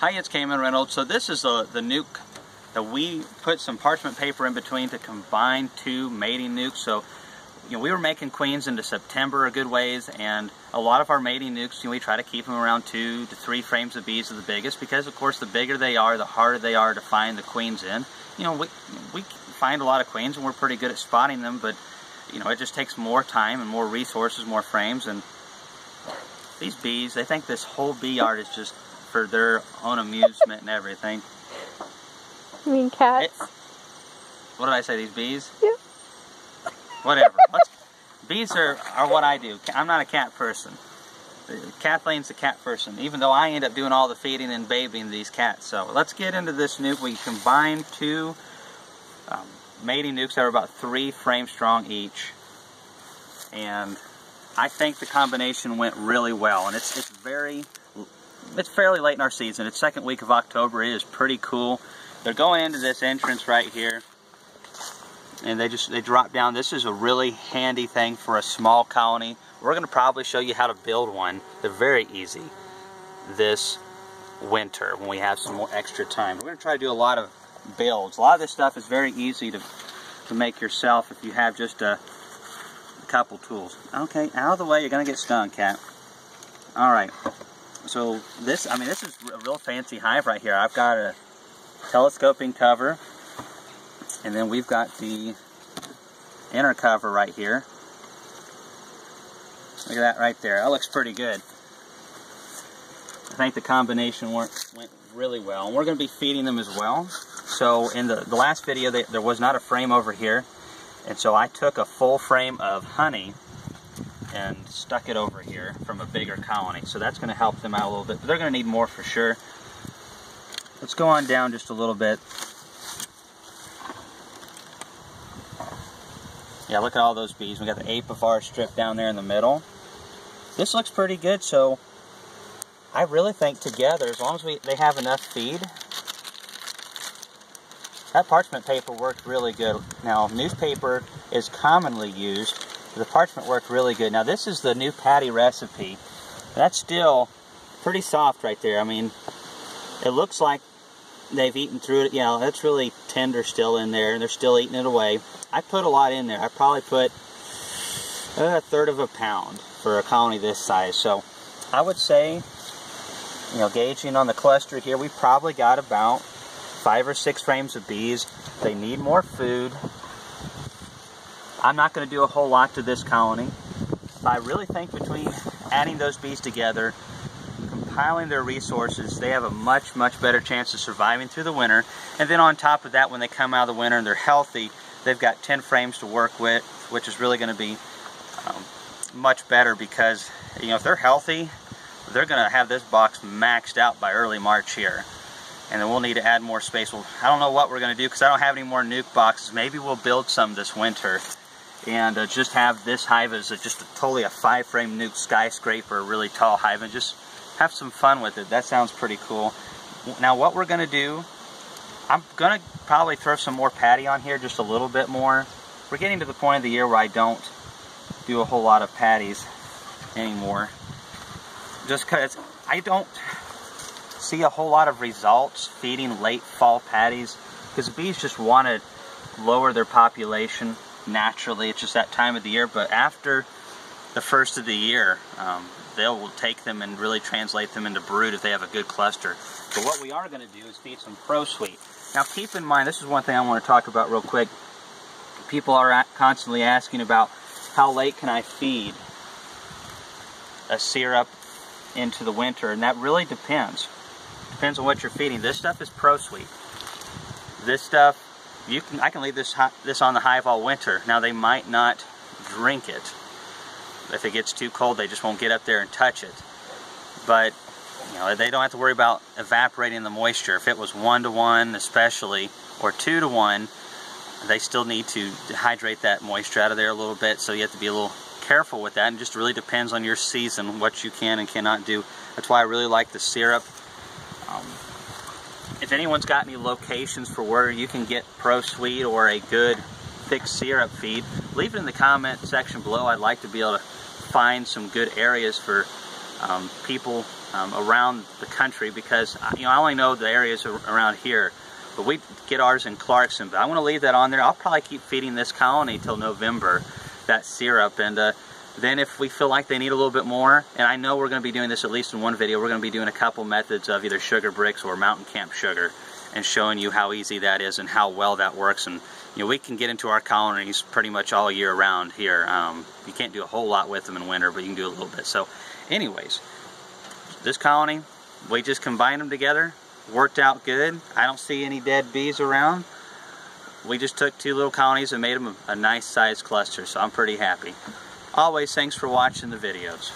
Hi, it's Kamon, Reynolds. So this is the nuke that we put some parchment paper in between to combine two mating nukes. So, we were making queens into September a good ways, and a lot of our mating nukes, we try to keep them around 2 to 3 frames of bees are the biggest, because of course the bigger they are, the harder they are to find the queens in. We find a lot of queens and we're pretty good at spotting them, but it just takes more time and more resources, more frames. And these bees, they think this whole bee yard is just for their own amusement and everything. You mean cats? What did I say, these bees? Yeah. Whatever. Bees are what I do. I'm not a cat person. Kathleen's a cat person, even though I end up doing all the feeding and babying these cats. So let's get into this nuke. We combined two mating nukes that are about 3 frames strong each. And I think the combination went really well. And it's fairly late in our season. It's second week of October. It is pretty cool. They're going into this entrance right here, and they drop down. This is a really handy thing for a small colony. We're going to probably show you how to build one. They're very easy this winter when we have some more extra time. We're going to try to do a lot of builds. A lot of this stuff is very easy to make yourself if you have just a couple tools. Okay, out of the way. You're going to get stung, cat. All right. So this is a real fancy hive right here. I've got a telescoping cover, and then we've got the inner cover right here. Look at that right there. That looks pretty good. I think the combination went really well, and we're going to be feeding them as well. So in the last video, there was not a frame over here, and so I took a full frame of honey and stuck it over here from a bigger colony. So that's going to help them out a little bit, but they're going to need more for sure. Let's go on down just a little bit. Yeah, look at all those bees. We got the apivar strip down there in the middle. This looks pretty good, so I really think together, as long as they have enough feed, that parchment paper worked really good. Now, newspaper is commonly used, but the parchment worked really good. Now, this is the new patty recipe. That's still pretty soft right there. I mean, it looks like they've eaten through it. It's really tender still in there, and they're still eating it away. I put a lot in there. I probably put a third of a pound for a colony this size. So I would say, gauging on the cluster here, we probably got about 5 or 6 frames of bees. They need more food. I'm not going to do a whole lot to this colony. I really think between adding those bees together, compiling their resources, they have a much, much better chance of surviving through the winter. And then on top of that, when they come out of the winter and they're healthy, they've got 10 frames to work with, which is really going to be much better, because if they're healthy, they're going to have this box maxed out by early March here. And then we'll need to add more space. Well, I don't know what we're going to do, because I don't have any more nuke boxes. Maybe we'll build some this winter and just have this hive as totally a 5-frame nuke skyscraper, a really tall hive, and just have some fun with it. That sounds pretty cool. Now what we're going to do, I'm going to probably throw some more patty on here, just a little bit more. We're getting to the point of the year where I don't do a whole lot of patties anymore, just because I don't see a whole lot of results feeding late fall patties, because bees just want to lower their population naturally. It's just that time of the year. But after the first of the year, they'll take them and really translate them into brood if they have a good cluster. But what we are going to do is feed some Pro Sweet. Now keep in mind, this is one thing I want to talk about real quick. People are constantly asking about how late can I feed a syrup into the winter, and that really depends. Depends on what you're feeding. This stuff is Pro Sweet. This stuff, I can leave this on the hive all winter. Now they might not drink it. If it gets too cold, they just won't get up there and touch it. But they don't have to worry about evaporating the moisture. If it was 1-to-1 especially, or 2-to-1, they still need to hydrate that moisture out of there a little bit, so you have to be a little careful with that. And it just really depends on your season, what you can and cannot do. That's why I really like the syrup. If anyone's got any locations for where you can get Pro Sweet or a good thick syrup feed, leave it in the comment section below. I'd like to be able to find some good areas for people around the country, because I only know the areas around here, but we get ours in Clarkson. But I want to leave that on there. I'll probably keep feeding this colony till November, that syrup, and then if we feel like they need a little bit more, and I know we're going to be doing this at least in one video, we're going to be doing a couple methods of either sugar bricks or mountain camp sugar, and showing you how easy that is and how well that works. And we can get into our colonies pretty much all year round here. You can't do a whole lot with them in winter, but you can do a little bit. So anyways, this colony, we just combined them together, worked out good. I don't see any dead bees around. We just took 2 little colonies and made them a nice sized cluster, so I'm pretty happy. Always, thanks for watching the videos.